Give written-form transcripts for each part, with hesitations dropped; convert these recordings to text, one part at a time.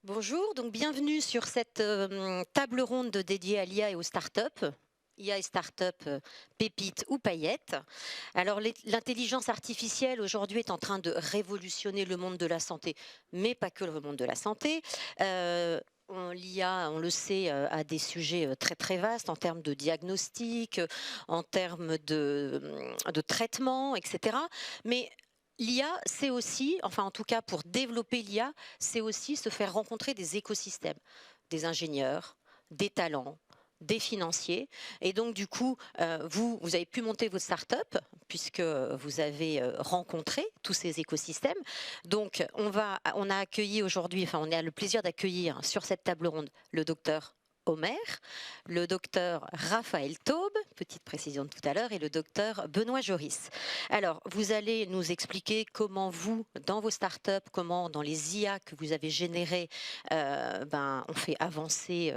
Bonjour, donc bienvenue sur cette table ronde dédiée à l'IA et aux startups. IA et startups, pépites ou paillettes. Alors l'intelligence artificielle aujourd'hui est en train de révolutionner le monde de la santé, mais pas que le monde de la santé. L'IA, on le sait, a des sujets très très vastes en termes de diagnostic, en termes de traitement, etc. Mais l'IA, c'est aussi, enfin en tout cas pour développer l'IA, c'est aussi se faire rencontrer des écosystèmes, des ingénieurs, des talents, des financiers. Et donc, du coup, vous avez pu monter votre start-up puisque vous avez rencontré tous ces écosystèmes. Donc, on a accueilli aujourd'hui, enfin, on a le plaisir d'accueillir sur cette table ronde le docteur Omer, le docteur Raphaël Taube, petite précision de tout à l'heure, et le docteur Benoît Joris. Alors, vous allez nous expliquer comment vous, dans vos startups, comment dans les IA que vous avez générées, on fait avancer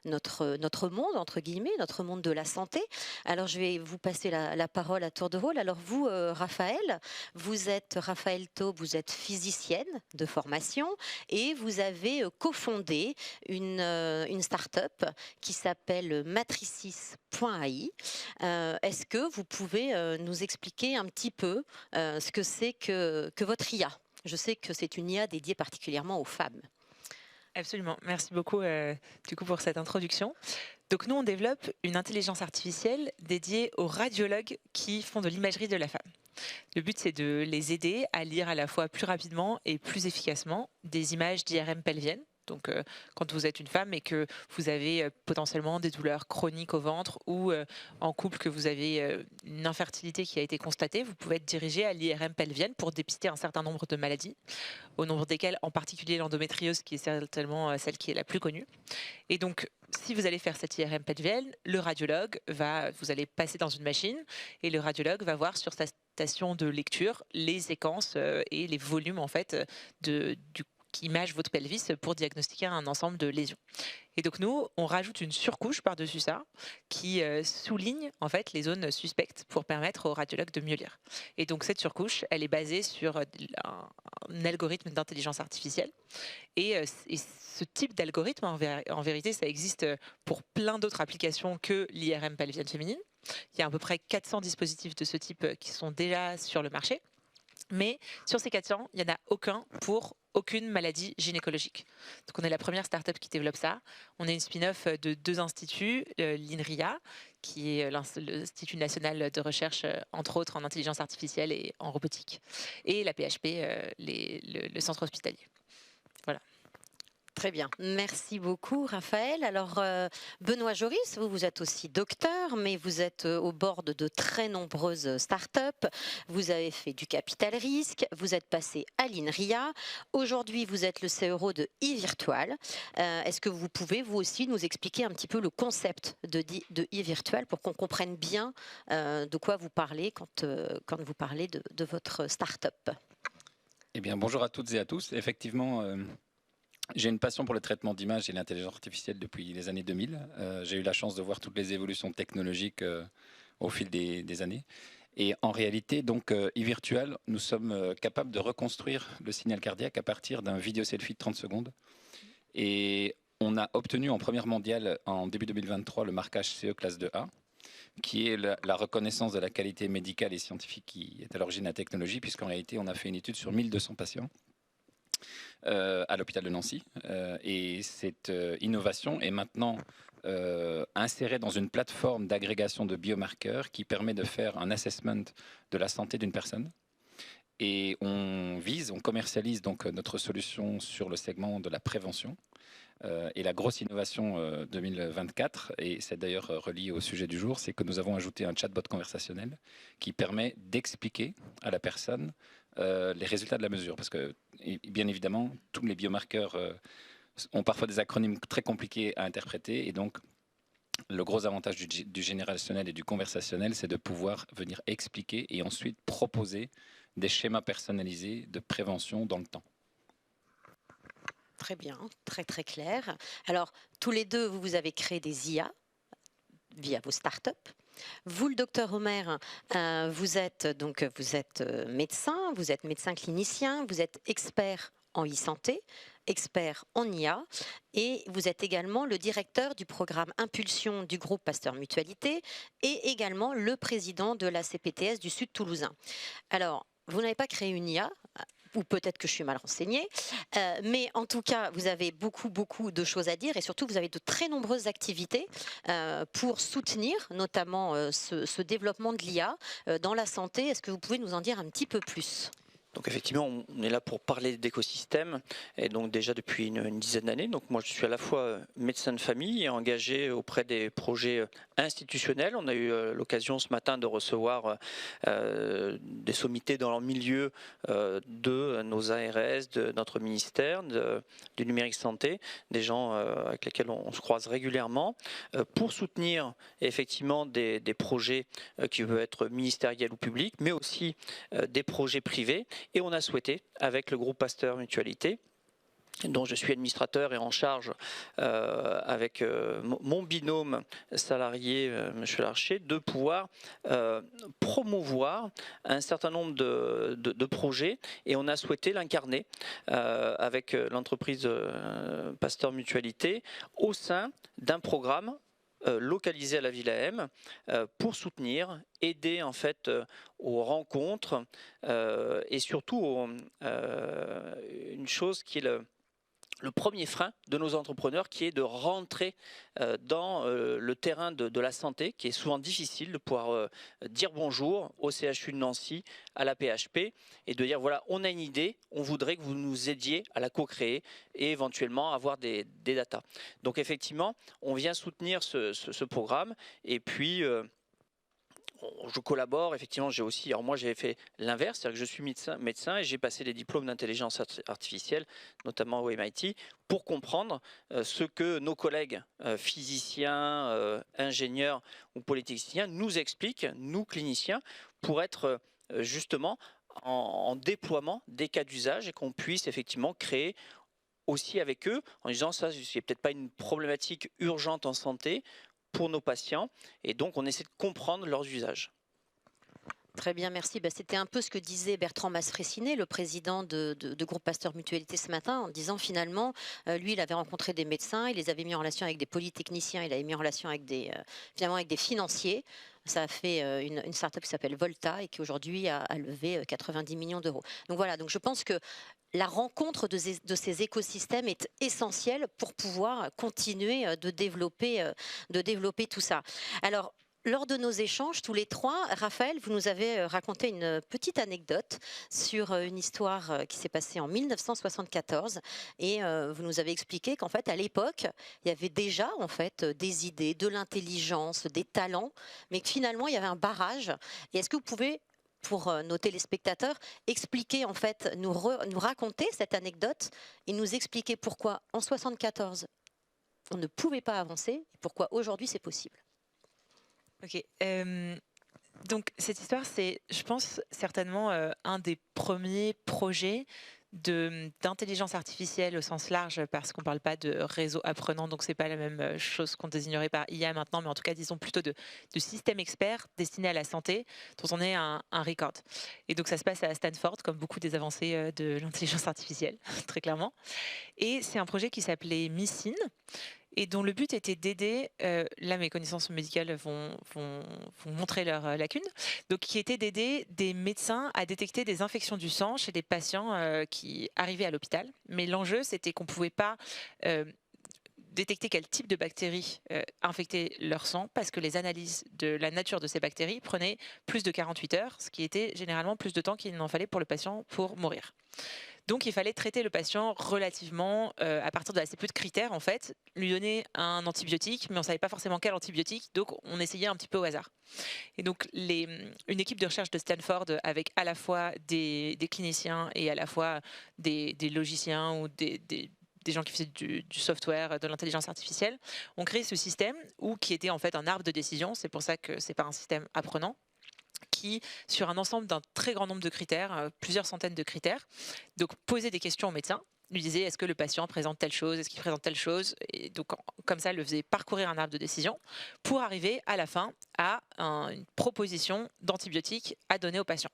notre monde, entre guillemets, notre monde de la santé. Alors, je vais vous passer la parole à tour de rôle. Alors, vous, Raphaël, vous êtes Raphaël Taube, vous êtes physicienne de formation et vous avez cofondé une start-up qui s'appelle matricis.ai. Est-ce que vous pouvez nous expliquer un petit peu ce que c'est que votre IA? Je sais que c'est une IA dédiée particulièrement aux femmes. Absolument. Merci beaucoup du coup pour cette introduction. Donc nous, on développe une intelligence artificielle dédiée aux radiologues qui font de l'imagerie de la femme. Le but, c'est de les aider à lire à la fois plus rapidement et plus efficacement des images d'IRM pelvienne. Donc, quand vous êtes une femme et que vous avez potentiellement des douleurs chroniques au ventre ou en couple que vous avez une infertilité qui a été constatée, vous pouvez être dirigé à l'IRM pelvienne pour dépister un certain nombre de maladies, au nombre desquelles en particulier l'endométriose qui est certainement celle qui est la plus connue. Et donc, si vous allez faire cette IRM pelvienne, vous allez passer dans une machine et le radiologue va voir sur sa station de lecture les séquences et les volumes en fait qui image votre pelvis pour diagnostiquer un ensemble de lésions. Et donc nous, on rajoute une surcouche par-dessus ça qui souligne en fait les zones suspectes pour permettre au radiologue de mieux lire. Et donc cette surcouche, elle est basée sur un algorithme d'intelligence artificielle et ce type d'algorithme, en vérité, ça existe pour plein d'autres applications que l'IRM pelvienne féminine. Il y a à peu près 400 dispositifs de ce type qui sont déjà sur le marché. Mais sur ces 400, il n'y en a aucun pour aucune maladie gynécologique. Donc on est la première start-up qui développe ça. On est une spin-off de deux instituts, l'INRIA, qui est l'Institut national de recherche, entre autres en intelligence artificielle et en robotique, et la PHP, le centre hospitalier. Voilà. Très bien. Merci beaucoup, Raphaël. Alors, Benoît Joris, vous êtes aussi docteur, mais vous êtes au bord de très nombreuses startups. Vous avez fait du capital risque, vous êtes passé à l'INRIA. Aujourd'hui, vous êtes le CRO de eVirtual. Est-ce que vous pouvez, vous aussi, nous expliquer un petit peu le concept de eVirtual pour qu'on comprenne bien de quoi vous parlez quand vous parlez de votre startup? Eh bien, bonjour à toutes et à tous. Effectivement, j'ai une passion pour le traitement d'images et l'intelligence artificielle depuis les années 2000. J'ai eu la chance de voir toutes les évolutions technologiques au fil des années. Et en réalité, donc, eVirtual, nous sommes capables de reconstruire le signal cardiaque à partir d'un vidéo selfie de 30 secondes. Et on a obtenu en première mondiale, en début 2023, le marquage CE classe 2A, qui est la reconnaissance de la qualité médicale et scientifique qui est à l'origine de la technologie, puisqu'en réalité, on a fait une étude sur 1200 patients à l'hôpital de Nancy. Et cette innovation est maintenant insérée dans une plateforme d'agrégation de biomarqueurs qui permet de faire un assessment de la santé d'une personne. Et on commercialise donc notre solution sur le segment de la prévention. Et la grosse innovation 2024, et c'est d'ailleurs relié au sujet du jour, c'est que nous avons ajouté un chatbot conversationnel qui permet d'expliquer à la personne les résultats de la mesure. Parce que, bien évidemment, tous les biomarqueurs ont parfois des acronymes très compliqués à interpréter. Et donc, le gros avantage du générationnel et du conversationnel, c'est de pouvoir venir expliquer et ensuite proposer des schémas personnalisés de prévention dans le temps. Très bien, très très clair. Alors, tous les deux, vous avez créé des IA via vos startups. Vous, le docteur Omer, vous êtes médecin clinicien, vous êtes expert en e-santé, expert en IA, et vous êtes également le directeur du programme Impulsion du groupe Pasteur Mutualité et également le président de la CPTS du Sud Toulousain. Alors, vous n'avez pas créé une IA, ou peut-être que je suis mal renseignée, mais en tout cas, vous avez beaucoup de choses à dire et surtout, vous avez de très nombreuses activités pour soutenir notamment ce développement de l'IA dans la santé. Est-ce que vous pouvez nous en dire un petit peu plus ? Donc effectivement, on est là pour parler d'écosystème, et donc déjà depuis une dizaine d'années. Donc moi, je suis à la fois médecin de famille et engagé auprès des projets institutionnels. On a eu l'occasion ce matin de recevoir des sommités dans leur milieu de nos ARS, de notre ministère, du numérique santé, des gens avec lesquels on se croise régulièrement, pour soutenir effectivement des projets qui peuvent être ministériels ou publics, mais aussi des projets privés. Et on a souhaité, avec le groupe Pasteur Mutualité, dont je suis administrateur et en charge avec mon binôme salarié, M. Larcher, de pouvoir promouvoir un certain nombre de projets, et on a souhaité l'incarner avec l'entreprise Pasteur Mutualité au sein d'un programme localisé à la Ville AM pour soutenir, aider en fait aux rencontres et surtout une chose qui est le premier frein de nos entrepreneurs, qui est de rentrer dans le terrain de la santé, qui est souvent difficile, de pouvoir dire bonjour au CHU de Nancy, à la PHP, et de dire voilà, on a une idée, on voudrait que vous nous aidiez à la co-créer et éventuellement avoir des datas. Donc effectivement, on vient soutenir ce programme, et puis je collabore, effectivement, j'ai aussi, alors moi j'ai fait l'inverse, c'est-à-dire que je suis médecin et j'ai passé des diplômes d'intelligence artificielle, notamment au MIT, pour comprendre ce que nos collègues physiciens, ingénieurs ou polytechniciens nous expliquent, nous cliniciens, pour être justement en déploiement des cas d'usage et qu'on puisse effectivement créer aussi avec eux, en disant ça, c'est peut-être pas une problématique urgente en santé pour nos patients, et donc on essaie de comprendre leurs usages. Très bien, merci. C'était un peu ce que disait Bertrand Masfressinet, le président de Groupe Pasteur Mutualité ce matin, en disant finalement, lui, il avait rencontré des médecins, il les avait mis en relation avec des polytechniciens, il avait mis en relation avec finalement avec des financiers. Ça a fait une start-up qui s'appelle Volta et qui aujourd'hui a levé 90 millions d'euros. Donc voilà, donc je pense que la rencontre de ces écosystèmes est essentielle pour pouvoir continuer de développer tout ça. Alors, lors de nos échanges, tous les trois, Raphaël, vous nous avez raconté une petite anecdote sur une histoire qui s'est passée en 1974, et vous nous avez expliqué qu'en fait, à l'époque, il y avait déjà en fait des idées, de l'intelligence, des talents, mais que finalement, il y avait un barrage. Et est-ce que vous pouvez, pour nos téléspectateurs, expliquer en fait, nous raconter cette anecdote et nous expliquer pourquoi en 1974 on ne pouvait pas avancer et pourquoi aujourd'hui c'est possible? Ok. Donc cette histoire, c'est, je pense, certainement un des premiers projets d'intelligence artificielle au sens large, parce qu'on ne parle pas de réseau apprenant, donc c'est pas la même chose qu'on désignerait par IA maintenant, mais en tout cas disons plutôt de système expert destiné à la santé, dont on est un record. Et donc ça se passe à Stanford, comme beaucoup des avancées de l'intelligence artificielle, très clairement. Et c'est un projet qui s'appelait MISSIN, et dont le but était d'aider, là mes connaissances médicales vont montrer leurs lacunes, donc qui était d'aider des médecins à détecter des infections du sang chez des patients qui arrivaient à l'hôpital. Mais l'enjeu, c'était qu'on ne pouvait pas détecter quel type de bactéries infectaient leur sang, parce que les analyses de la nature de ces bactéries prenaient plus de 48 heures, ce qui était généralement plus de temps qu'il n'en fallait pour le patient pour mourir. Donc il fallait traiter le patient relativement à partir de assez peu de critères, en fait, lui donner un antibiotique, mais on ne savait pas forcément quel antibiotique, donc on essayait un petit peu au hasard. Et donc une équipe de recherche de Stanford, avec à la fois des cliniciens et à la fois des logiciens ou des gens qui faisaient du software, de l'intelligence artificielle, ont créé ce système qui était en fait un arbre de décision. C'est pour ça que c'est pas un système apprenant, qui, sur un ensemble d'un très grand nombre de critères, plusieurs centaines de critères, donc poser des questions aux médecins lui disait est-ce que le patient présente telle chose, est-ce qu'il présente telle chose, et donc comme ça, elle le faisait parcourir un arbre de décision pour arriver à la fin à une proposition d'antibiotiques à donner au patient.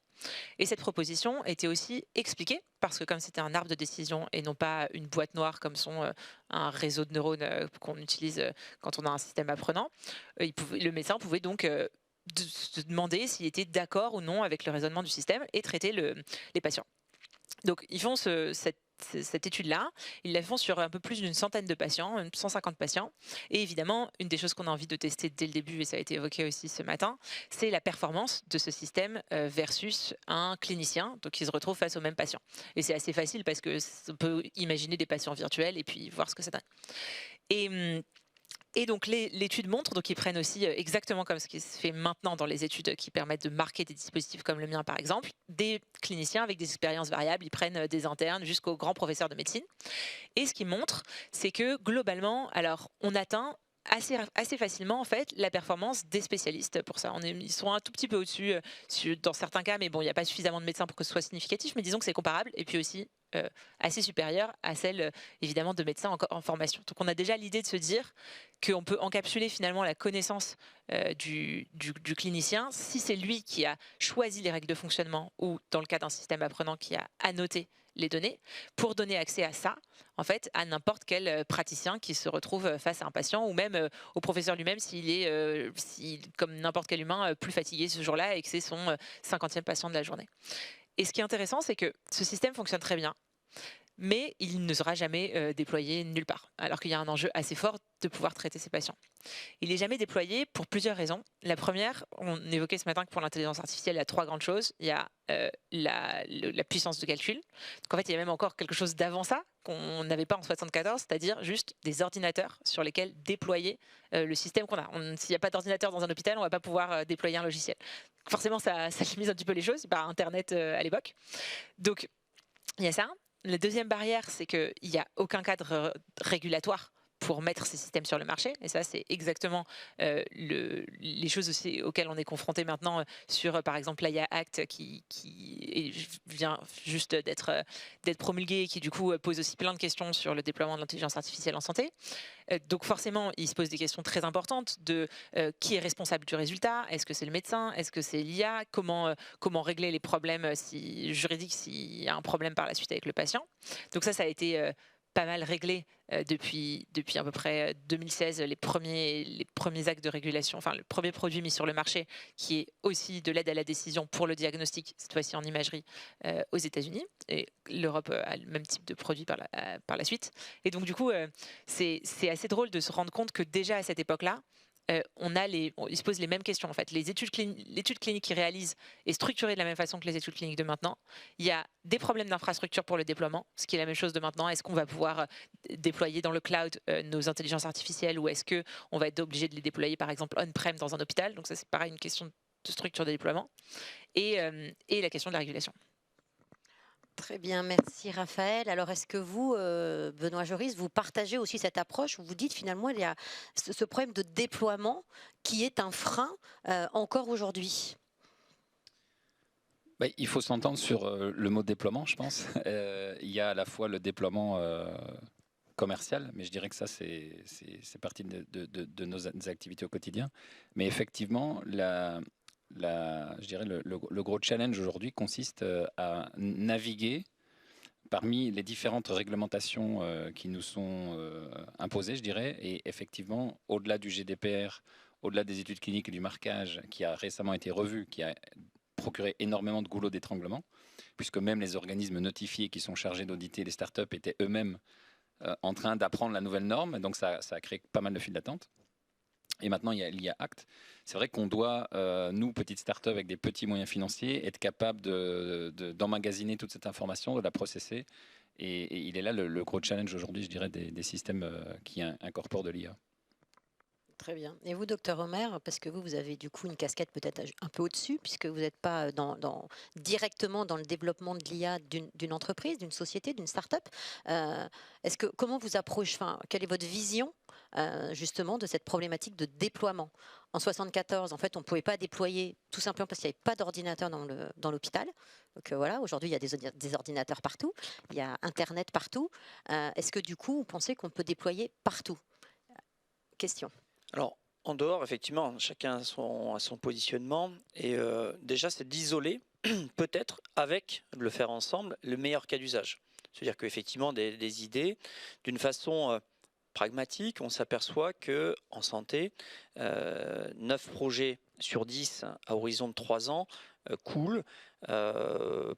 Et cette proposition était aussi expliquée, parce que comme c'était un arbre de décision et non pas une boîte noire comme sont un réseau de neurones qu'on utilise quand on a un système apprenant, le médecin pouvait donc se demander s'il était d'accord ou non avec le raisonnement du système et traiter les patients. Donc ils font cette étude-là, ils la font sur un peu plus d'une centaine de patients, 150 patients. Et évidemment, une des choses qu'on a envie de tester dès le début, et ça a été évoqué aussi ce matin, c'est la performance de ce système versus un clinicien, donc ils se retrouvent face aux mêmes patients. Et c'est assez facile parce qu'on peut imaginer des patients virtuels et puis voir ce que ça donne. Et donc l'étude montre, donc ils prennent aussi exactement comme ce qui se fait maintenant dans les études qui permettent de marquer des dispositifs comme le mien par exemple, des cliniciens avec des expériences variables, ils prennent des internes jusqu'aux grands professeurs de médecine. Et ce qu'ils montrent, c'est que globalement, alors on atteint assez facilement en fait la performance des spécialistes pour ça. Ils sont un tout petit peu au-dessus dans certains cas, mais bon, il n'y a pas suffisamment de médecins pour que ce soit significatif, mais disons que c'est comparable, et puis aussi assez supérieure à celle évidemment de médecins en formation. Donc on a déjà l'idée de se dire qu'on peut encapsuler finalement la connaissance du clinicien si c'est lui qui a choisi les règles de fonctionnement ou dans le cas d'un système apprenant qui a annoté les données pour donner accès à ça en fait à n'importe quel praticien qui se retrouve face à un patient ou même au professeur lui-même s'il est comme n'importe quel humain plus fatigué ce jour-là et que c'est son 50e patient de la journée. Et ce qui est intéressant, c'est que ce système fonctionne très bien, mais il ne sera jamais déployé nulle part, alors qu'il y a un enjeu assez fort de pouvoir traiter ces patients. Il n'est jamais déployé pour plusieurs raisons. La première, on évoquait ce matin que pour l'intelligence artificielle, il y a 3 grandes choses. Il y a la puissance de calcul. Donc en fait, il y a même encore quelque chose d'avant ça qu'on n'avait pas en 74, c'est-à-dire juste des ordinateurs sur lesquels déployer le système qu'on a. S'il n'y a pas d'ordinateur dans un hôpital, on ne va pas pouvoir déployer un logiciel. Forcément, ça limite un petit peu les choses, par Internet à l'époque. Donc, il y a ça. La deuxième barrière, c'est qu'il n'y a aucun cadre régulatoire pour mettre ces systèmes sur le marché. Et ça, c'est exactement les choses aussi auxquelles on est confronté maintenant sur, par exemple, l'AIA Act qui vient juste d'être promulgué et qui, du coup, pose aussi plein de questions sur le déploiement de l'intelligence artificielle en santé. Donc forcément, il se pose des questions très importantes de qui est responsable du résultat. Est-ce que c'est le médecin? Est-ce que c'est l'IA? Comment régler les problèmes juridiques s'il y a un problème par la suite avec le patient? Donc ça a été pas mal réglé depuis à peu près 2016, les premiers actes de régulation, enfin le premier produit mis sur le marché qui est aussi de l'aide à la décision pour le diagnostic, cette fois-ci en imagerie aux États-Unis, et l'Europe a le même type de produit par la suite. Et donc du coup, c'est assez drôle de se rendre compte que déjà à cette époque-là, ils se posent les mêmes questions en fait. L'étude clinique qu'ils réalisent est structurée de la même façon que les études cliniques de maintenant. Il y a des problèmes d'infrastructure pour le déploiement, ce qui est la même chose de maintenant. Est-ce qu'on va pouvoir déployer dans le cloud nos intelligences artificielles ou est-ce qu'on va être obligé de les déployer par exemple on-prem dans un hôpital? Donc ça c'est pareil, une question de structure de déploiement et la question de la régulation. Très bien, merci Raphaël. Alors, est-ce que vous, Benoît Joris, vous partagez aussi cette approche où vous dites finalement il y a ce problème de déploiement qui est un frein encore aujourd'hui? Il faut s'entendre sur le mot déploiement, je pense. Il y a à la fois le déploiement commercial, mais je dirais que ça, c'est partie de nos activités au quotidien. Mais effectivement, je dirais le gros challenge aujourd'hui consiste à naviguer parmi les différentes réglementations qui nous sont imposées, je dirais, et effectivement, au-delà du GDPR, au-delà des études cliniques et du marquage qui a récemment été revu, qui a procuré énormément de goulots d'étranglement, puisque même les organismes notifiés qui sont chargés d'auditer les startups étaient eux-mêmes en train d'apprendre la nouvelle norme, donc ça a créé pas mal de files d'attente. Et maintenant, il y a l'IA Act. C'est vrai qu'on doit, nous, petites startups avec des petits moyens financiers, être capables d'emmagasiner toute cette information, de la processer. Et il est là le gros challenge aujourd'hui, je dirais, des systèmes qui incorporent de l'IA. Très bien. Et vous, docteur Omer, parce que vous avez du coup une casquette peut-être un peu au-dessus, puisque vous n'êtes pas directement dans le développement de l'IA d'une entreprise, d'une société, d'une start-up. Comment vous approchez, quelle est votre vision justement de cette problématique de déploiement? En 74, en fait, on ne pouvait pas déployer tout simplement parce qu'il n'y avait pas d'ordinateur dans l'hôpital. Donc voilà, aujourd'hui, il y a des ordinateurs partout, il y a Internet partout. Est-ce que du coup, vous pensez qu'on peut déployer partout? Question. Alors, en dehors, effectivement, chacun a son positionnement. Et déjà, c'est d'isoler, peut-être, avec, de le faire ensemble, le meilleur cas d'usage. C'est-à-dire qu'effectivement, des idées, d'une façon pragmatique, on s'aperçoit qu'en santé, 9 projets sur 10 à horizon de 3 ans coulent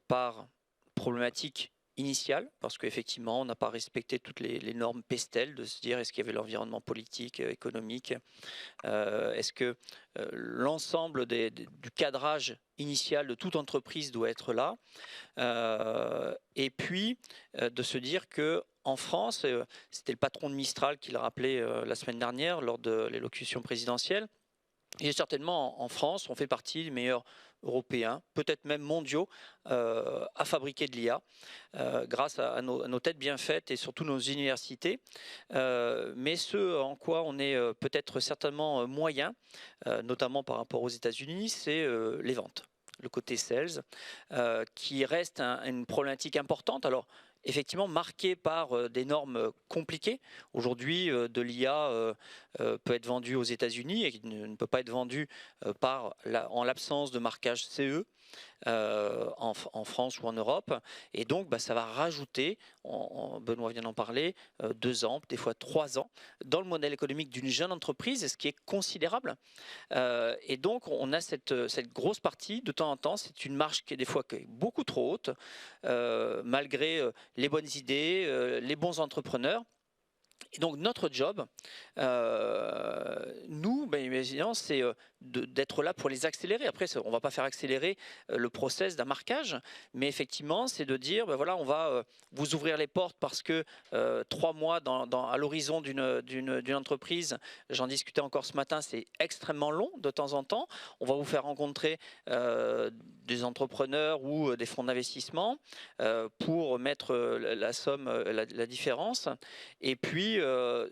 par problématique initiale, parce qu'effectivement, on n'a pas respecté toutes les normes PESTEL, de se dire est-ce qu'il y avait l'environnement politique, économique, est-ce que l'ensemble du cadrage initial de toute entreprise doit être là, et puis de se dire que en France, c'était le patron de Mistral qui l'a rappelé la semaine dernière lors de l'élocution présidentielle, et certainement en France, on fait partie des meilleurs européens, peut-être même mondiaux, à fabriquer de l'IA, grâce à nos têtes bien faites et surtout nos universités. Mais ce en quoi on est peut-être certainement moyen, notamment par rapport aux États-Unis, c'est les ventes. Le côté sales, qui reste une problématique importante. Alors, effectivement marqué par des normes compliquées. Aujourd'hui, de l'IA peut être vendue aux États-Unis et ne peut pas être vendue en l'absence de marquage CE. En France ou en Europe, et donc ça va rajouter, Benoît vient d'en parler, 2 ans, des fois 3 ans, dans le modèle économique d'une jeune entreprise, ce qui est considérable. Et donc on a cette grosse partie, de temps en temps, c'est une marge qui est des fois beaucoup trop haute, malgré les bonnes idées, les bons entrepreneurs. Et donc notre job, nous, évidemment, c'est d'être là pour les accélérer. Après, on ne va pas faire accélérer le process d'un marquage, mais effectivement, c'est de dire, voilà, on va vous ouvrir les portes parce que 3 mois à l'horizon d'une entreprise, j'en discutais encore ce matin, c'est extrêmement long de temps en temps. On va vous faire rencontrer des entrepreneurs ou des fonds d'investissement pour mettre la somme, la différence. Et puis,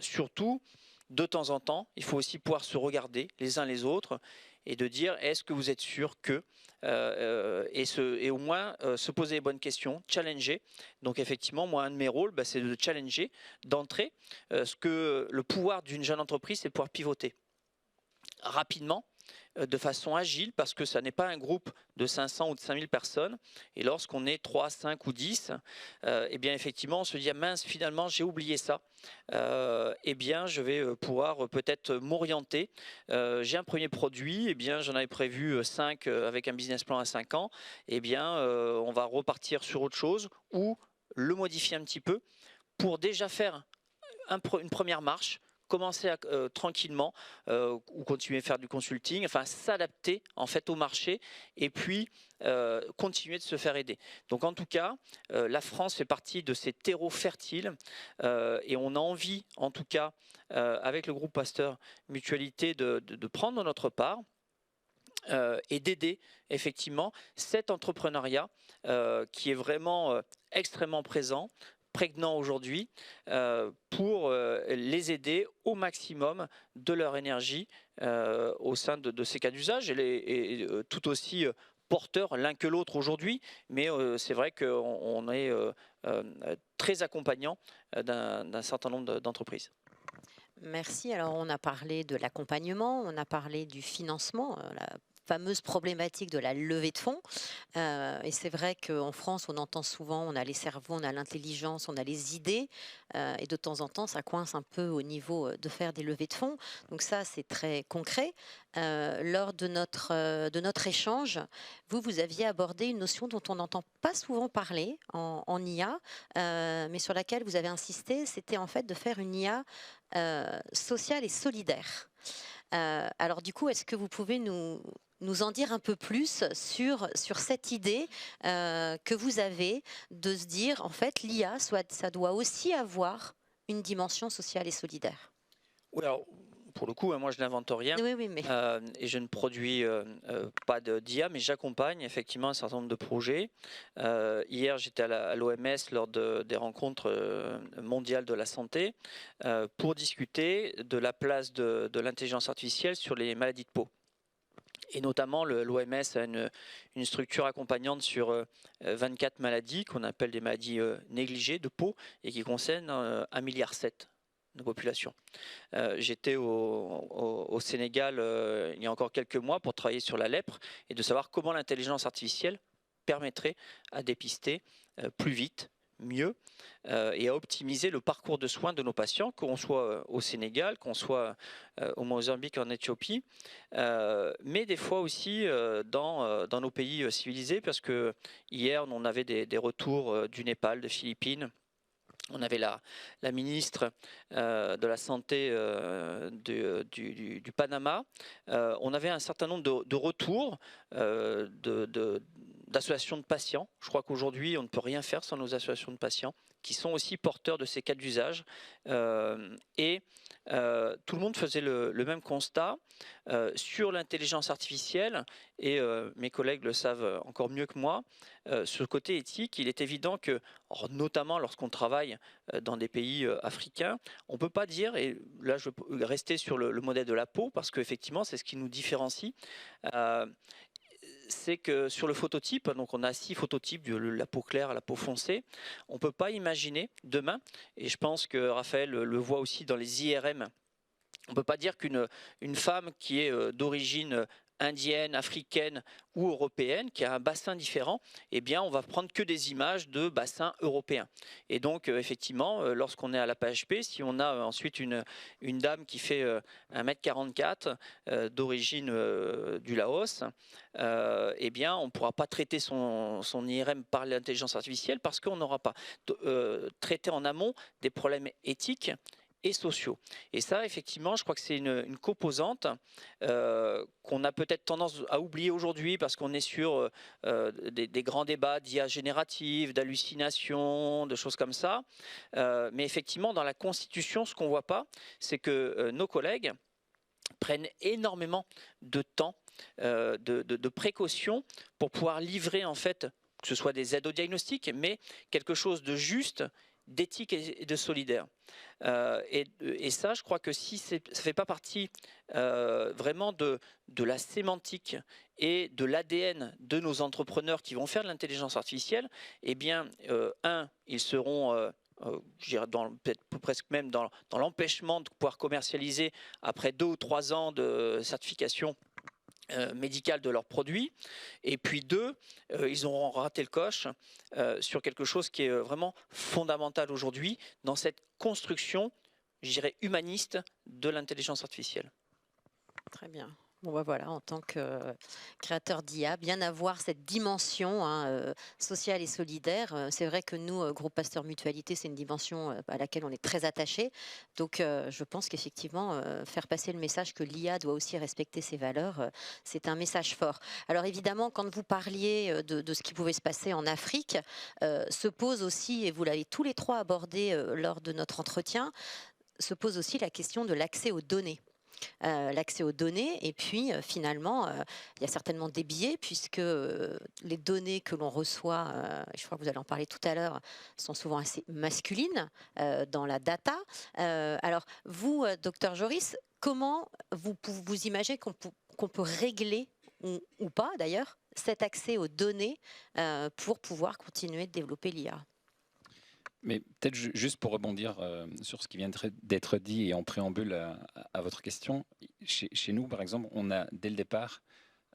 surtout, de temps en temps, il faut aussi pouvoir se regarder les uns les autres et de dire est-ce que vous êtes sûr que et au moins se poser les bonnes questions, challenger. Donc effectivement, moi, un de mes rôles, c'est de challenger d'entrée. Ce que le pouvoir d'une jeune entreprise, c'est de pouvoir pivoter rapidement, de façon agile, parce que ça n'est pas un groupe de 500 ou de 5000 personnes. Et lorsqu'on est 3, 5 ou 10, eh bien effectivement, on se dit, mince, finalement, j'ai oublié ça. Eh bien, je vais pouvoir peut-être m'orienter. J'ai un premier produit, eh bien, j'en avais prévu 5 avec un business plan à 5 ans. Eh bien, on va repartir sur autre chose ou le modifier un petit peu pour déjà faire une première marche, commencer tranquillement ou continuer à faire du consulting, enfin s'adapter en fait au marché et puis continuer de se faire aider. Donc en tout cas, la France fait partie de ces terreaux fertiles et on a envie, en tout cas, avec le groupe Pasteur Mutualité, de prendre notre part. Et d'aider effectivement cet entrepreneuriat qui est vraiment extrêmement prégnant aujourd'hui, pour les aider au maximum de leur énergie au sein de ces cas d'usage et tout aussi porteurs l'un que l'autre aujourd'hui, mais c'est vrai qu'on est très accompagnant d'un certain nombre d'entreprises. Merci. Alors, on a parlé de l'accompagnement, on a parlé du financement, la fameuse problématique de la levée de fonds. Et c'est vrai qu'en France, on entend souvent, on a les cerveaux, on a l'intelligence, on a les idées. Et de temps en temps, ça coince un peu au niveau de faire des levées de fonds. Donc ça, c'est très concret. Lors de notre échange, vous aviez abordé une notion dont on n'entend pas souvent parler en IA, mais sur laquelle vous avez insisté, c'était en fait de faire une IA sociale et solidaire. Alors du coup, est-ce que vous pouvez nous en dire un peu plus sur cette idée que vous avez de se dire, en fait, l'IA, ça doit aussi avoir une dimension sociale et solidaire? Oui, alors, pour le coup, moi je n'invente rien. Oui, oui, mais Et je ne produis pas d'IA, mais j'accompagne effectivement un certain nombre de projets. Hier, j'étais à l'OMS lors des rencontres mondiales de la santé pour discuter de la place de l'intelligence artificielle sur les maladies de peau. Et notamment, l'OMS a une structure accompagnante sur 24 maladies qu'on appelle des maladies négligées de peau et qui concernent 1,7 milliard de population. J'étais au Sénégal il y a encore quelques mois pour travailler sur la lèpre et de savoir comment l'intelligence artificielle permettrait à dépister plus vite, mieux et à optimiser le parcours de soins de nos patients, qu'on soit au Sénégal, qu'on soit au Mozambique, en Éthiopie, mais des fois aussi dans nos pays civilisés, parce que hier on avait des retours du Népal, de Philippines. On avait la ministre de la Santé du Panama. On avait un certain nombre de retours d'associations de patients. Je crois qu'aujourd'hui, on ne peut rien faire sans nos associations de patients, qui sont aussi porteurs de ces cas d'usage. Tout le monde faisait le même constat sur l'intelligence artificielle, et mes collègues le savent encore mieux que moi. Sur le côté éthique, il est évident que, notamment lorsqu'on travaille dans des pays africains, on ne peut pas dire, et là je vais rester sur le modèle de la peau, parce qu'effectivement c'est ce qui nous différencie, c'est que sur le phototype, donc on a 6 phototypes, de la peau claire à la peau foncée, on ne peut pas imaginer demain, et je pense que Raphaël le voit aussi dans les IRM, on ne peut pas dire qu'une femme qui est d'origine indienne, africaine ou européenne, qui a un bassin différent, eh bien, on va prendre que des images de bassins européens. Et donc, effectivement, lorsqu'on est à la PHP, si on a ensuite une dame qui fait 1,44 m d'origine du Laos, eh bien, on ne pourra pas traiter son IRM par l'intelligence artificielle parce qu'on n'aura pas traité en amont des problèmes éthiques et sociaux. Et ça, effectivement, je crois que c'est une composante qu'on a peut-être tendance à oublier aujourd'hui parce qu'on est sur des grands débats d'IA générative, d'hallucination, de choses comme ça. Mais effectivement, dans la Constitution, ce qu'on ne voit pas, c'est que nos collègues prennent énormément de temps, de précautions pour pouvoir livrer, en fait, que ce soit des aides au diagnostic, mais quelque chose de juste, d'éthique et de solidaire. Et ça, je crois que si ça ne fait pas partie vraiment de la sémantique et de l'ADN de nos entrepreneurs qui vont faire de l'intelligence artificielle, eh bien, ils seront je dirais peut-être presque même dans l'empêchement de pouvoir commercialiser après 2 ou 3 ans de certification médicale de leurs produits, et puis 2, ils auront raté le coche sur quelque chose qui est vraiment fondamental aujourd'hui dans cette construction, je dirais, humaniste de l'intelligence artificielle. très bien. Bon, bah voilà, en tant que créateur d'IA, bien avoir cette dimension sociale et solidaire. C'est vrai que nous, groupe Pasteur Mutualité, c'est une dimension à laquelle on est très attaché. Donc, je pense qu'effectivement, faire passer le message que l'IA doit aussi respecter ses valeurs, c'est un message fort. Alors, évidemment, quand vous parliez de ce qui pouvait se passer en Afrique, se pose aussi, et vous l'avez tous les 3 abordé lors de notre entretien, se pose aussi la question de l'accès aux données. L'accès aux données, et puis finalement il y a certainement des biais puisque les données que l'on reçoit, je crois que vous allez en parler tout à l'heure, sont souvent assez masculines dans la data. Alors vous, docteur Joris, comment vous imaginez qu'on peut régler ou pas d'ailleurs cet accès aux données pour pouvoir continuer de développer l'IA? Mais peut-être juste pour rebondir sur ce qui vient d'être dit et en préambule à votre question, chez nous, par exemple, on a dès le départ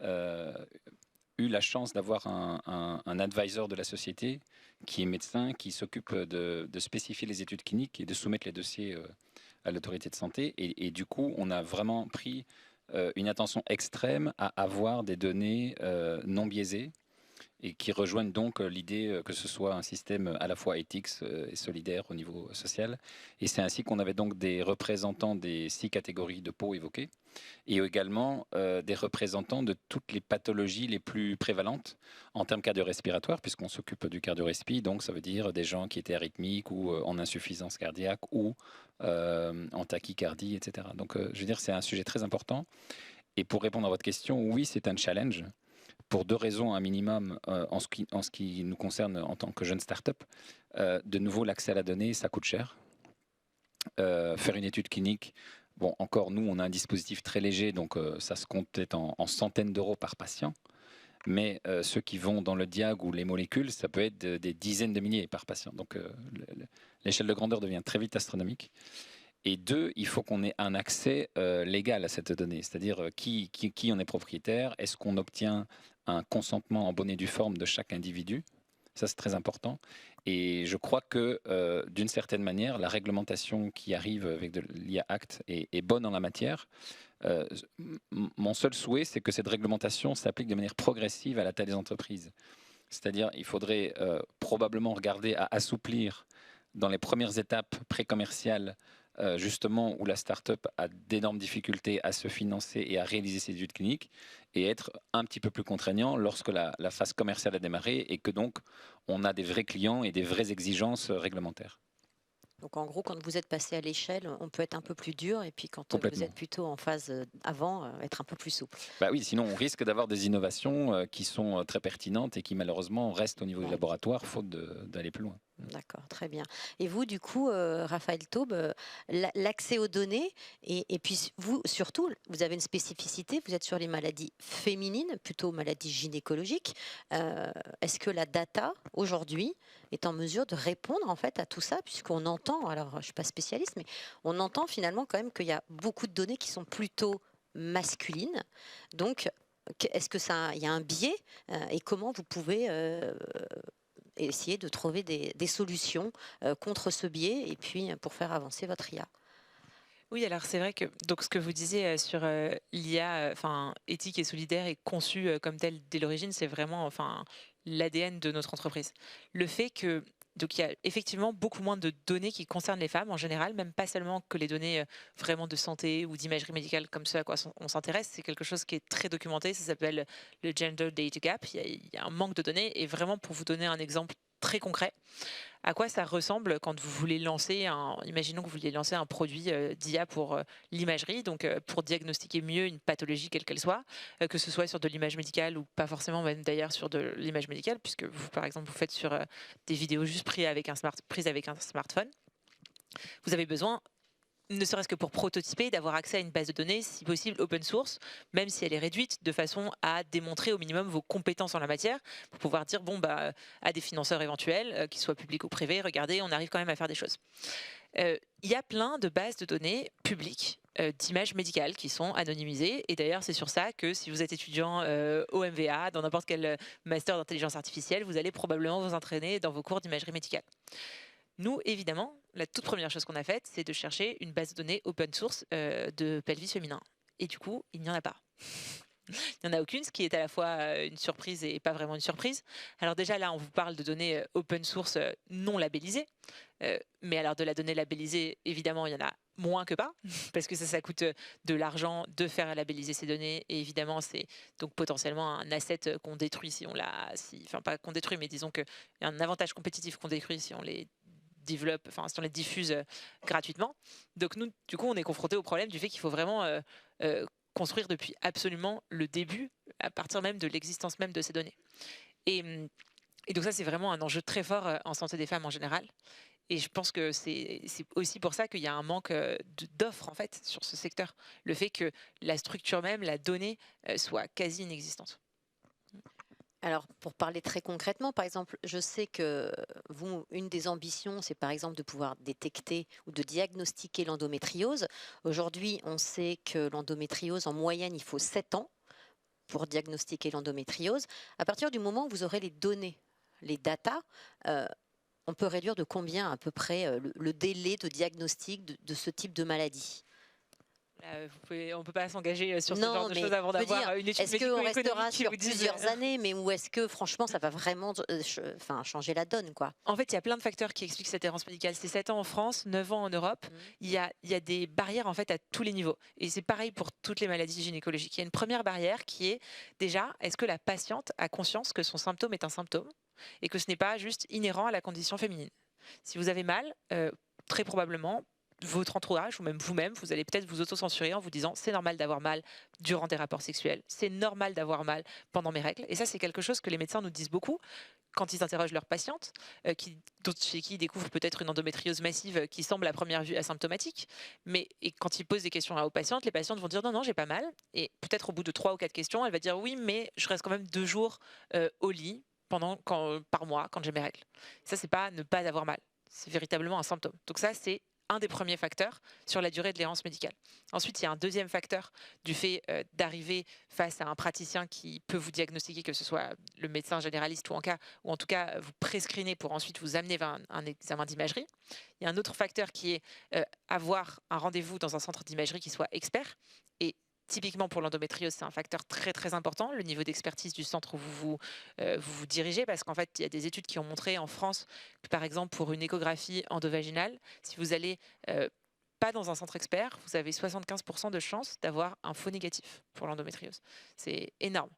eu la chance d'avoir un advisor de la société qui est médecin, qui s'occupe de spécifier les études cliniques et de soumettre les dossiers à l'autorité de santé. Et du coup, on a vraiment pris une attention extrême à avoir des données non biaisées. et qui rejoignent donc l'idée que ce soit un système à la fois éthique et solidaire au niveau social. Et c'est ainsi qu'on avait donc des représentants des 6 catégories de peau évoquées, et également des représentants de toutes les pathologies les plus prévalentes en termes cardio-respiratoires, puisqu'on s'occupe du cardio-respi, donc ça veut dire des gens qui étaient arythmiques ou en insuffisance cardiaque ou en tachycardie, etc. Donc je veux dire, c'est un sujet très important. Et pour répondre à votre question, oui, c'est un challenge pour 2 raisons un minimum en ce qui nous concerne en tant que jeune start-up. De nouveau, l'accès à la donnée, ça coûte cher. Faire une étude clinique, bon, encore nous, on a un dispositif très léger, donc ça se compte peut-être en centaines d'euros par patient. Mais ceux qui vont dans le diag ou les molécules, ça peut être des dizaines de milliers par patient. Donc l'échelle de grandeur devient très vite astronomique. Et 2, il faut qu'on ait un accès légal à cette donnée, c'est-à-dire qui en est propriétaire, est-ce qu'on obtient un consentement en bonne et due forme de chaque individu. Ça, c'est très important. Et je crois que, d'une certaine manière, la réglementation qui arrive avec l'IA Act est bonne en la matière. Mon seul souhait, c'est que cette réglementation s'applique de manière progressive à la taille des entreprises. C'est-à-dire, il faudrait probablement regarder à assouplir dans les premières étapes pré-commerciales, justement où la start-up a d'énormes difficultés à se financer et à réaliser ses études cliniques, et être un petit peu plus contraignant lorsque la phase commerciale a démarré et que donc on a des vrais clients et des vraies exigences réglementaires. Donc en gros, quand vous êtes passé à l'échelle, on peut être un peu plus dur, et puis quand vous êtes plutôt en phase avant, être un peu plus souple. Bah oui, sinon on risque d'avoir des innovations qui sont très pertinentes et qui malheureusement restent au niveau du laboratoire, faute d'aller plus loin. D'accord, très bien. Et vous, du coup, Raphaël Taube, l'accès aux données, et puis vous, surtout, vous avez une spécificité, vous êtes sur les maladies féminines, plutôt maladies gynécologiques. Est-ce que la data, aujourd'hui, est en mesure de répondre en fait à tout ça, puisqu'on entend, alors je ne suis pas spécialiste, mais on entend finalement quand même qu'il y a beaucoup de données qui sont plutôt masculines. Donc, est-ce que il y a un biais, et comment vous pouvez essayer de trouver des solutions contre ce biais, et puis pour faire avancer votre IA? Oui, alors c'est vrai que donc ce que vous disiez sur l'IA, enfin éthique et solidaire et conçue comme telle dès l'origine, c'est vraiment enfin l'ADN de notre entreprise. Le fait que donc il y a effectivement beaucoup moins de données qui concernent les femmes en général, même pas seulement que les données vraiment de santé ou d'imagerie médicale comme ce à quoi on s'intéresse, c'est quelque chose qui est très documenté, ça s'appelle le Gender Data Gap, il y a un manque de données, et vraiment pour vous donner un exemple très concret, à quoi ça ressemble quand vous voulez lancer imaginons que vous vouliez lancer un produit d'IA pour l'imagerie, donc pour diagnostiquer mieux une pathologie quelle qu'elle soit, que ce soit sur de l'image médicale ou pas forcément même d'ailleurs sur de l'image médicale, puisque vous, par exemple, vous faites sur des vidéos juste prises avec un smartphone. Vous avez besoin, ne serait-ce que pour prototyper, d'avoir accès à une base de données, si possible open source, même si elle est réduite, de façon à démontrer au minimum vos compétences en la matière, pour pouvoir dire, bon, bah, à des financeurs éventuels, qu'ils soient publics ou privés, regardez, on arrive quand même à faire des choses. Il y a plein de bases de données publiques d'images médicales qui sont anonymisées, et d'ailleurs c'est sur ça que si vous êtes étudiant au MVA, dans n'importe quel master d'intelligence artificielle, vous allez probablement vous entraîner dans vos cours d'imagerie médicale. Nous, évidemment, la toute première chose qu'on a faite, c'est de chercher une base de données open source de pelvis féminin. Et du coup, il n'y en a pas. Il n'y en a aucune, ce qui est à la fois une surprise et pas vraiment une surprise. Alors déjà, là, on vous parle de données open source non labellisées. Mais alors de la donnée labellisée, évidemment, il y en a moins que pas, parce que ça coûte de l'argent de faire labelliser ces données. Et évidemment, c'est donc potentiellement un asset qu'on détruit si on enfin pas qu'on détruit, mais disons qu'il y a un avantage compétitif qu'on détruit si on les développe, enfin si on les diffuse gratuitement. Donc nous, du coup, on est confronté au problème du fait qu'il faut vraiment construire depuis absolument le début, à partir même de l'existence même de ces données. Et donc ça, c'est vraiment un enjeu très fort en santé des femmes en général. Et je pense que c'est aussi pour ça qu'il y a un manque d'offres en fait sur ce secteur. Le fait que la structure même, la donnée, soit quasi inexistante. Alors, pour parler très concrètement, par exemple, je sais que vous, une des ambitions, c'est par exemple de pouvoir détecter ou de diagnostiquer l'endométriose. Aujourd'hui, on sait que l'endométriose, en moyenne, il faut 7 ans pour diagnostiquer l'endométriose. À partir du moment où vous aurez les données, les data, on peut réduire de combien à peu près le délai de diagnostic de ce type de maladie? on ne peut pas s'engager sur ce Non, genre de mais choses avant je veux d'avoir dire, une étude est-ce qu'on restera médico-économique qui sur vous dise, plusieurs années, mais où est-ce que franchement ça va vraiment changer la donne, quoi? En fait, il y a plein de facteurs qui expliquent cette errance médicale. C'est 7 ans en France, 9 ans en Europe. Il y a des barrières en fait à tous les niveaux. Et c'est pareil pour toutes les maladies gynécologiques. Il y a une première barrière qui est déjà, est-ce que la patiente a conscience que son symptôme est un symptôme et que ce n'est pas juste inhérent à la condition féminine? Si vous avez mal, très probablement, votre entourage ou même vous-même, vous allez peut-être vous auto-censurer en vous disant c'est normal d'avoir mal durant des rapports sexuels, c'est normal d'avoir mal pendant mes règles. Et ça, c'est quelque chose que les médecins nous disent beaucoup quand ils interrogent leurs patientes, chez qui ils découvrent peut-être une endométriose massive qui semble à première vue asymptomatique. Et quand ils posent des questions aux patientes, les patientes vont dire non, non, j'ai pas mal. Et peut-être au bout de 3 ou 4 questions, elle va dire oui, mais je reste quand même 2 jours au lit par mois quand j'ai mes règles. Ça, c'est pas ne pas avoir mal. C'est véritablement un symptôme. Donc ça, c'est un des premiers facteurs sur la durée de l'errance médicale. Ensuite, il y a un deuxième facteur du fait d'arriver face à un praticien qui peut vous diagnostiquer, que ce soit le médecin généraliste ou en tout cas vous prescreener pour ensuite vous amener vers un examen d'imagerie. Il y a un autre facteur qui est avoir un rendez-vous dans un centre d'imagerie qui soit expert. Et typiquement pour l'endométriose, c'est un facteur très très important, le niveau d'expertise du centre où vous dirigez, parce qu'en fait, il y a des études qui ont montré en France que, par exemple, pour une échographie endovaginale, si vous allez pas dans un centre expert, vous avez 75% de chances d'avoir un faux négatif pour l'endométriose. C'est énorme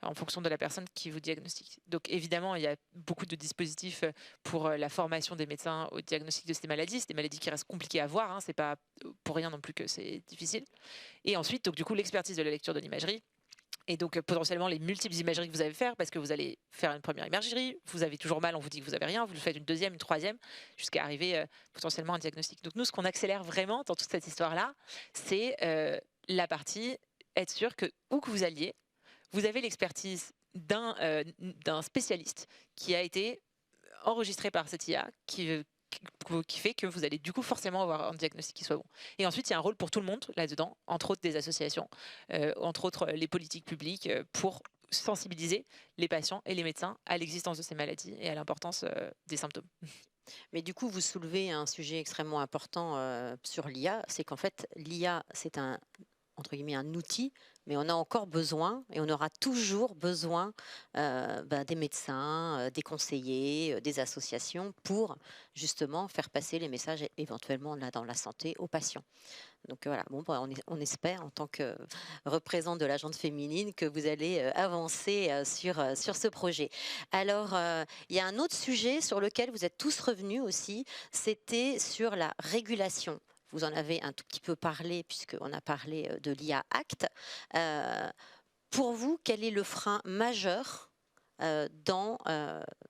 en fonction de la personne qui vous diagnostique. Donc évidemment, il y a beaucoup de dispositifs pour la formation des médecins au diagnostic de ces maladies. C'est des maladies qui restent compliquées à voir, hein. C'est pas pour rien non plus que c'est difficile. Et ensuite, donc, du coup, l'expertise de la lecture de l'imagerie. Et donc potentiellement les multiples imageries que vous allez faire, parce que vous allez faire une première imagerie, vous avez toujours mal, on vous dit que vous avez rien, vous le faites une deuxième, une troisième, jusqu'à arriver potentiellement à un diagnostic. Donc nous, ce qu'on accélère vraiment dans toute cette histoire-là, c'est la partie être sûr que où que vous alliez, vous avez l'expertise d'un spécialiste qui a été enregistré par cette IA, qui fait que vous allez du coup forcément avoir un diagnostic qui soit bon. Et ensuite, il y a un rôle pour tout le monde là-dedans, entre autres des associations, entre autres les politiques publiques, pour sensibiliser les patients et les médecins à l'existence de ces maladies et à l'importance des symptômes. Mais du coup, vous soulevez un sujet extrêmement important sur l'IA, c'est qu'en fait, l'IA, c'est entre guillemets, un outil, mais on a encore besoin, et on aura toujours besoin des médecins, des conseillers, des associations pour justement faire passer les messages éventuellement là dans la santé aux patients. Donc voilà, on espère en tant que représentante de la gente féminine que vous allez avancer sur ce projet. Alors, il y a un autre sujet sur lequel vous êtes tous revenus aussi, c'était sur la régulation. Vous en avez un tout petit peu parlé puisqu'on a parlé de l'IA Act. Pour vous, quel est le frein majeur dans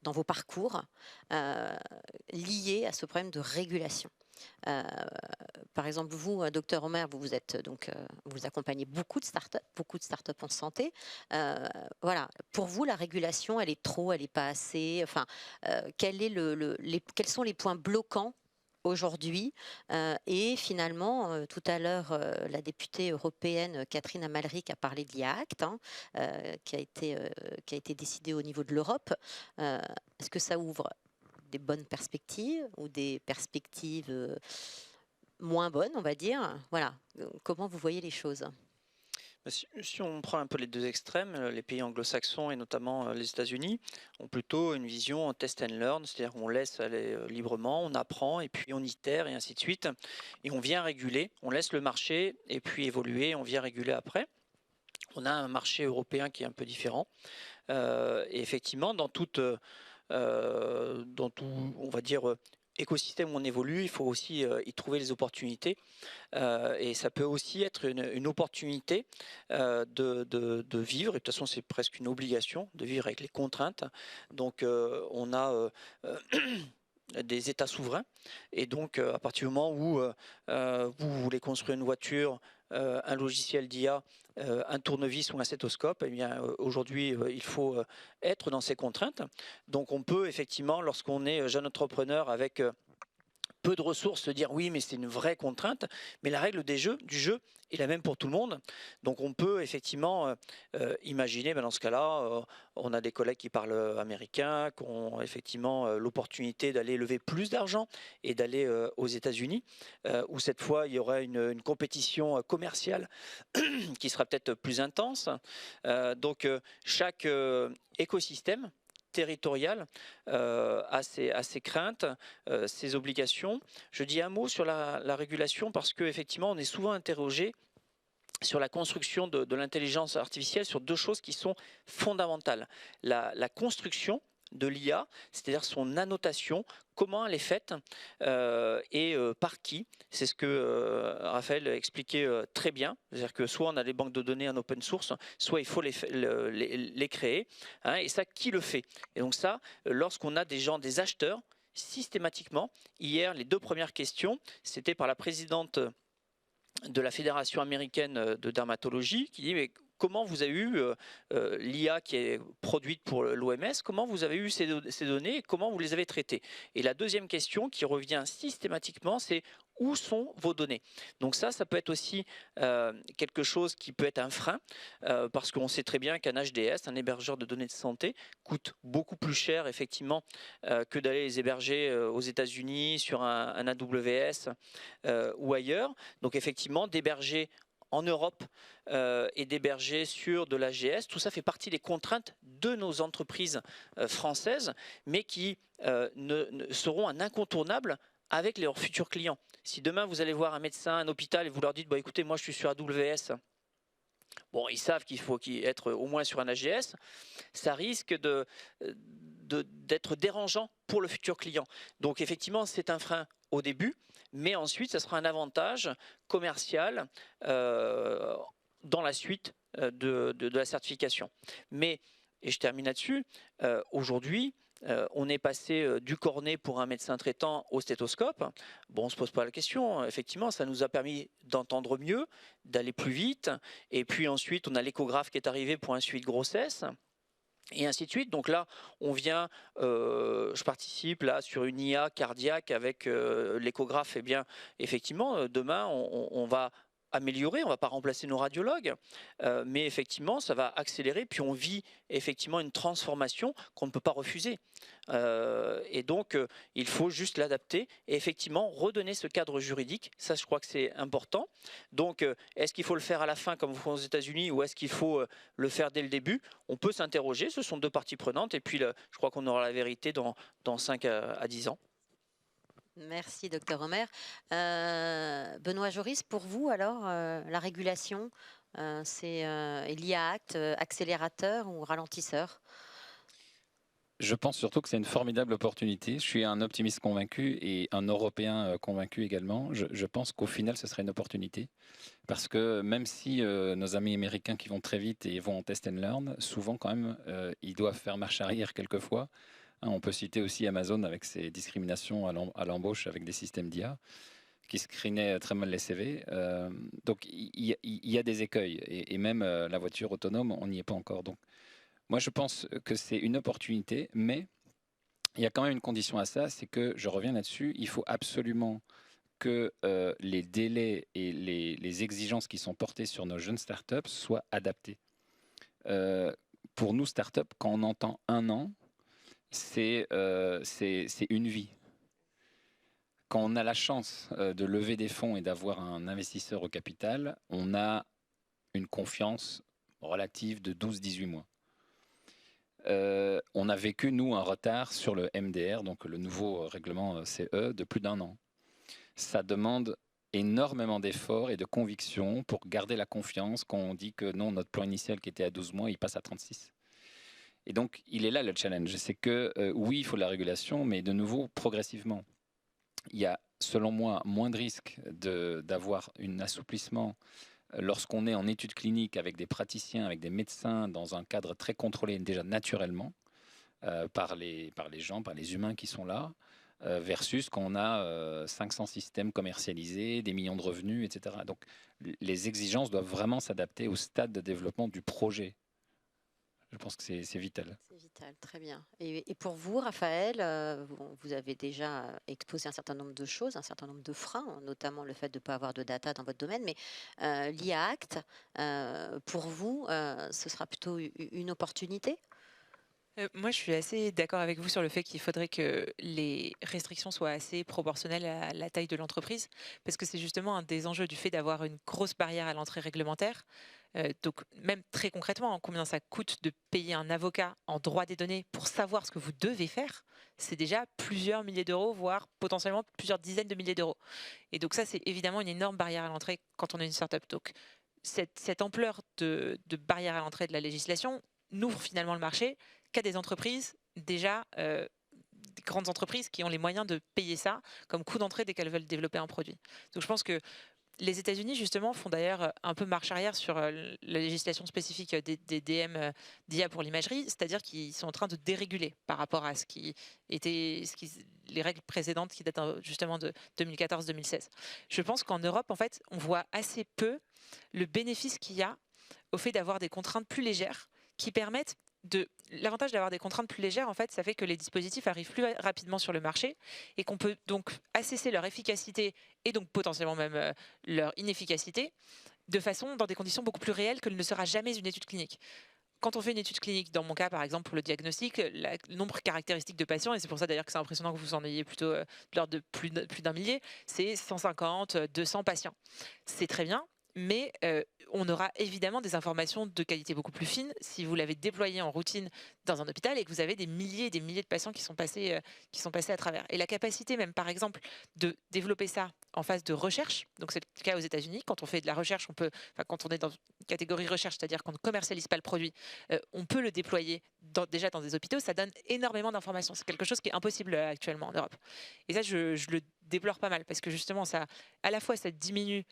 vos parcours liés à ce problème de régulation? Par exemple, vous, docteur Omer, vous accompagnez beaucoup de startups en santé. Voilà, pour vous, la régulation, elle est trop, elle n'est pas assez. Enfin, quels sont les points bloquants aujourd'hui? Et finalement, tout à l'heure, la députée européenne Catherine Amalric a parlé de l'IA Act, qui a été décidé au niveau de l'Europe. Est-ce que ça ouvre des bonnes perspectives ou des perspectives moins bonnes, on va dire? Voilà, comment vous voyez les choses? Si on prend un peu les deux extrêmes, les pays anglo-saxons et notamment les États-Unis ont plutôt une vision en test and learn, c'est-à-dire qu'on laisse aller librement, on apprend et puis on itère et ainsi de suite. Et on vient réguler, on laisse le marché et puis évoluer, on vient réguler après. On a un marché européen qui est un peu différent. Et effectivement, dans tout, on va dire, écosystème où on évolue, il faut aussi y trouver les opportunités. Et ça peut aussi être une opportunité de vivre, et de toute façon c'est presque une obligation de vivre avec les contraintes. Donc on a des États souverains, et donc à partir du moment où vous voulez construire une voiture, un logiciel d'IA, un tournevis ou un stéthoscope, eh bien aujourd'hui il faut être dans ces contraintes. Donc on peut effectivement, lorsqu'on est jeune entrepreneur avec peu de ressources se dire oui, mais c'est une vraie contrainte, mais la règle du jeu est la même pour tout le monde. Donc on peut effectivement imaginer, dans ce cas-là, on a des collègues qui parlent américain, qui ont effectivement l'opportunité d'aller lever plus d'argent et d'aller aux États-Unis, où cette fois il y aura une compétition commerciale qui sera peut-être plus intense. Donc chaque écosystème territorial a ses craintes, ses obligations. Je dis un mot sur la régulation parce qu'effectivement, on est souvent interrogé sur la construction de l'intelligence artificielle sur deux choses qui sont fondamentales. La construction de l'IA, c'est-à-dire son annotation, comment elle est faite et par qui. C'est ce que Raphaël expliquait très bien. C'est-à-dire que soit on a des banques de données en open source, soit il faut les créer. Hein, et ça, qui le fait? Et donc ça, lorsqu'on a des acheteurs, systématiquement, hier, les deux premières questions, c'était par la présidente de la Fédération américaine de dermatologie qui dit mais comment vous avez eu l'IA qui est produite pour l'OMS, comment vous avez eu ces données et comment vous les avez traitées? Et la deuxième question qui revient systématiquement, c'est où sont vos données? Donc ça peut être aussi quelque chose qui peut être un frein, parce qu'on sait très bien qu'un HDS, un hébergeur de données de santé, coûte beaucoup plus cher effectivement que d'aller les héberger aux États-Unis sur un AWS ou ailleurs. Donc effectivement, d'héberger en Europe et d'héberger sur de l'AGS, tout ça fait partie des contraintes de nos entreprises françaises, mais qui seront un incontournable avec leurs futurs clients. Si demain vous allez voir un médecin, un hôpital et vous leur dites bah, écoutez, moi je suis sur AWS, bon, ils savent qu'il faut être au moins sur un AGS, ça risque d'être dérangeant pour le futur client. Donc effectivement, c'est un frein au début, mais ensuite, ça sera un avantage commercial dans la suite de la certification. Mais, et je termine là-dessus, aujourd'hui, on est passé du cornet pour un médecin traitant au stéthoscope. Bon, on ne se pose pas la question. Effectivement, ça nous a permis d'entendre mieux, d'aller plus vite. Et puis ensuite, on a l'échographe qui est arrivé pour un suivi de grossesse. Et ainsi de suite. Donc là, on vient, je participe là sur une IA cardiaque avec l'échographe. Eh bien, effectivement, demain, on va améliorer, on ne va pas remplacer nos radiologues, mais effectivement, ça va accélérer. Puis on vit effectivement une transformation qu'on ne peut pas refuser. Et donc, il faut juste l'adapter et effectivement redonner ce cadre juridique. Ça, je crois que c'est important. Donc, est-ce qu'il faut le faire à la fin comme vous faites aux États-Unis ou est-ce qu'il faut le faire dès le début? On peut s'interroger, ce sont deux parties prenantes et puis je crois qu'on aura la vérité dans 5 à 10 ans. Merci, docteur Omer. Benoît Joris, pour vous, alors, la régulation, c'est l'IA Act, accélérateur ou ralentisseur? Je pense surtout que c'est une formidable opportunité. Je suis un optimiste convaincu et un Européen convaincu également. Je pense qu'au final, ce serait une opportunité. Parce que même si nos amis américains qui vont très vite et vont en test and learn, souvent quand même, ils doivent faire marche arrière quelquefois. On peut citer aussi Amazon avec ses discriminations à l'embauche avec des systèmes d'IA qui screenaient très mal les CV. Donc il y a des écueils. Et même la voiture autonome, on n'y est pas encore. Donc moi, je pense que c'est une opportunité, mais il y a quand même une condition à ça, c'est que, je reviens là-dessus, il faut absolument que les délais et les exigences qui sont portées sur nos jeunes startups soient adaptées. Pour nous, startups, quand on entend 1 an, c'est une vie. Quand on a la chance de lever des fonds et d'avoir un investisseur au capital, on a une confiance relative de 12-18 mois. On a vécu, nous, un retard sur le MDR, donc le nouveau règlement CE, de plus d'1 an. Ça demande énormément d'efforts et de conviction pour garder la confiance quand on dit que non, notre plan initial qui était à 12 mois, il passe à 36. Et donc, il est là le challenge. C'est que oui, il faut de la régulation, mais de nouveau, progressivement. Il y a, selon moi, moins de risques d'avoir un assouplissement lorsqu'on est en études cliniques avec des praticiens, avec des médecins, dans un cadre très contrôlé déjà naturellement par les gens, par les humains qui sont là, versus quand on a 500 systèmes commercialisés, des millions de revenus, etc. Donc les exigences doivent vraiment s'adapter au stade de développement du projet. Je pense que c'est vital. C'est vital, très bien. Et pour vous, Raphaël, vous avez déjà exposé un certain nombre de choses, un certain nombre de freins, notamment le fait de ne pas avoir de data dans votre domaine, mais l'IA Act, pour vous, ce sera plutôt une opportunité? Moi, je suis assez d'accord avec vous sur le fait qu'il faudrait que les restrictions soient assez proportionnelles à la taille de l'entreprise, parce que c'est justement un des enjeux du fait d'avoir une grosse barrière à l'entrée réglementaire. Donc, même très concrètement, hein, combien ça coûte de payer un avocat en droit des données pour savoir ce que vous devez faire, c'est déjà plusieurs milliers d'euros, voire potentiellement plusieurs dizaines de milliers d'euros. Et donc ça, c'est évidemment une énorme barrière à l'entrée quand on est une startup. Donc, cette ampleur de barrière à l'entrée de la législation n'ouvre finalement le marché qu'à des entreprises déjà, des grandes entreprises qui ont les moyens de payer ça comme coût d'entrée dès qu'elles veulent développer un produit. Donc je pense que les États-Unis, justement, font d'ailleurs un peu marche arrière sur la législation spécifique des DM d'IA pour l'imagerie, c'est-à-dire qu'ils sont en train de déréguler par rapport à ce qui était les règles précédentes qui datent justement de 2014-2016. Je pense qu'en Europe, en fait, on voit assez peu le bénéfice qu'il y a au fait d'avoir des contraintes plus légères qui permettent l'avantage d'avoir des contraintes plus légères, en fait, ça fait que les dispositifs arrivent plus rapidement sur le marché et qu'on peut donc assesser leur efficacité et donc potentiellement même leur inefficacité dans des conditions beaucoup plus réelles que ne le sera jamais une étude clinique. Quand on fait une étude clinique, dans mon cas par exemple pour le diagnostic, le nombre caractéristique de patients, et c'est pour ça d'ailleurs que c'est impressionnant que vous en ayez plutôt de l'ordre de plus d'un millier, c'est 150, 200 patients. C'est très bien, mais on aura évidemment des informations de qualité beaucoup plus fine si vous l'avez déployé en routine dans un hôpital et que vous avez des milliers et des milliers de patients qui sont passés à travers. Et la capacité même, par exemple, de développer ça en phase de recherche, donc c'est le cas aux États-Unis, quand on fait de la recherche, quand on est dans une catégorie recherche, c'est-à-dire qu'on ne commercialise pas le produit, on peut le déployer déjà dans des hôpitaux, ça donne énormément d'informations. C'est quelque chose qui est impossible actuellement en Europe. Et ça, je le déplore pas mal parce que justement, ça, à la fois, ça diminue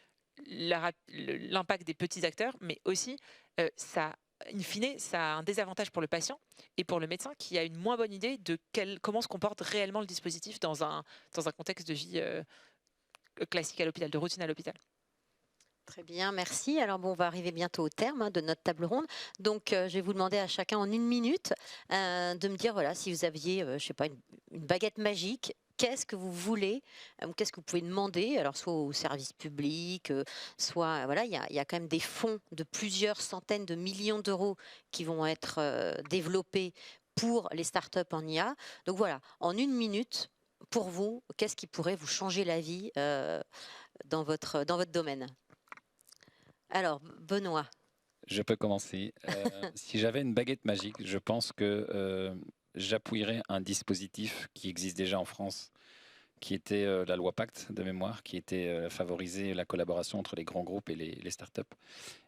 l'impact des petits acteurs, mais aussi, ça, in fine, ça a un désavantage pour le patient et pour le médecin qui a une moins bonne idée de comment se comporte réellement le dispositif dans un contexte de vie classique à l'hôpital, de routine à l'hôpital. Très bien, merci. Alors bon, on va arriver bientôt au terme de notre table ronde. Donc, je vais vous demander à chacun en 1 minute de me dire, voilà, si vous aviez, je sais pas, une baguette magique, qu'est-ce que vous voulez, qu'est-ce que vous pouvez demander, alors soit au service public, soit, voilà, il y a quand même des fonds de plusieurs centaines de millions d'euros qui vont être développés pour les startups en IA. Donc voilà, en 1 minute, pour vous, qu'est-ce qui pourrait vous changer la vie dans votre domaine? Alors, Benoît. Je peux commencer. Si j'avais une baguette magique, je pense que j'appuierais un dispositif qui existe déjà en France, qui était la loi Pacte de mémoire, qui était favoriser la collaboration entre les grands groupes et les startups.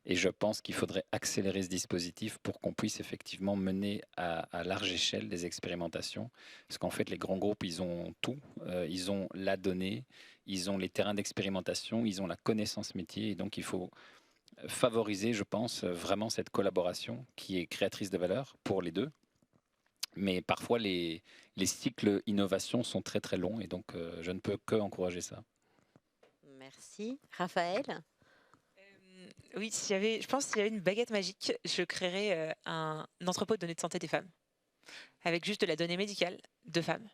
Et je pense qu'il faudrait accélérer ce dispositif pour qu'on puisse effectivement mener à large échelle des expérimentations. Parce qu'en fait, les grands groupes, ils ont tout. Ils ont la donnée, ils ont les terrains d'expérimentation, ils ont la connaissance métier. Et donc, il faut favoriser, je pense, vraiment cette collaboration qui est créatrice de valeur pour les deux. Mais parfois, les cycles innovation sont très très longs et donc je ne peux que encourager ça. Merci. Raphaël? Oui, je pense que s'il y avait une baguette magique, je créerais un entrepôt de données de santé des femmes, avec juste de la donnée médicale de femmes,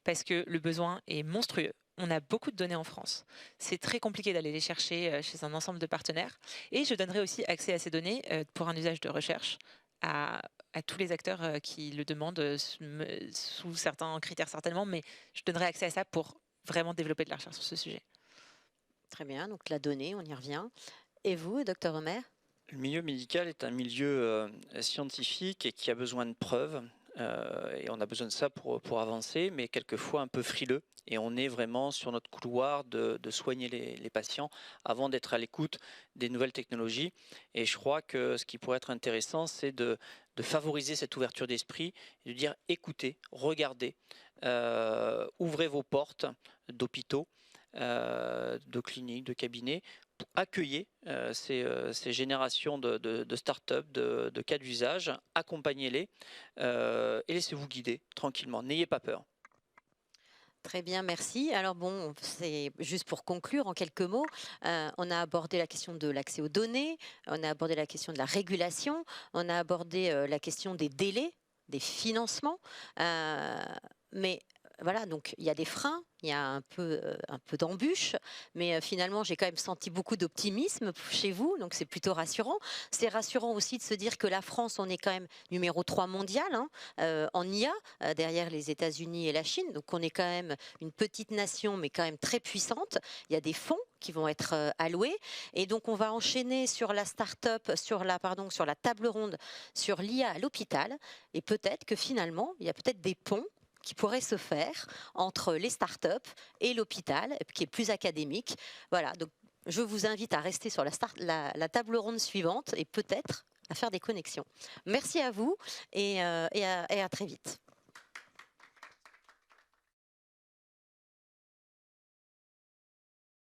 parce que le besoin est monstrueux. On a beaucoup de données en France. C'est très compliqué d'aller les chercher chez un ensemble de partenaires. Et je donnerai aussi accès à ces données pour un usage de recherche à tous les acteurs qui le demandent, sous certains critères certainement, mais je donnerai accès à ça pour vraiment développer de la recherche sur ce sujet. Très bien, donc la donnée, on y revient. Et vous, Dr Omer? Le milieu médical est un milieu scientifique et qui a besoin de preuves. Et on a besoin de ça pour avancer, mais quelquefois un peu frileux. Et on est vraiment sur notre couloir de soigner les patients avant d'être à l'écoute des nouvelles technologies. Et je crois que ce qui pourrait être intéressant, c'est de favoriser cette ouverture d'esprit et de dire écoutez, regardez, ouvrez vos portes d'hôpitaux, de cliniques, de cabinets, pour accueillir ces générations de start-up, de cas d'usage, accompagnez-les et laissez-vous guider tranquillement. N'ayez pas peur. Très bien, merci. Alors bon, c'est juste pour conclure en quelques mots, on a abordé la question de l'accès aux données, on a abordé la question de la régulation, on a abordé la question des délais, des financements, mais voilà, donc il y a des freins, il y a un peu d'embûches, mais finalement j'ai quand même senti beaucoup d'optimisme chez vous, donc c'est plutôt rassurant. C'est rassurant aussi de se dire que la France, on est quand même numéro 3 mondial en IA, derrière les États-Unis et la Chine, donc on est quand même une petite nation, mais quand même très puissante. Il y a des fonds qui vont être alloués, et donc on va enchaîner sur la start-up, sur la table ronde sur l'IA à l'hôpital, et peut-être que finalement il y a peut-être des ponts qui pourrait se faire entre les startups et l'hôpital, qui est plus académique. Voilà, donc je vous invite à rester sur la table ronde suivante et peut-être à faire des connexions. Merci à vous et à très vite.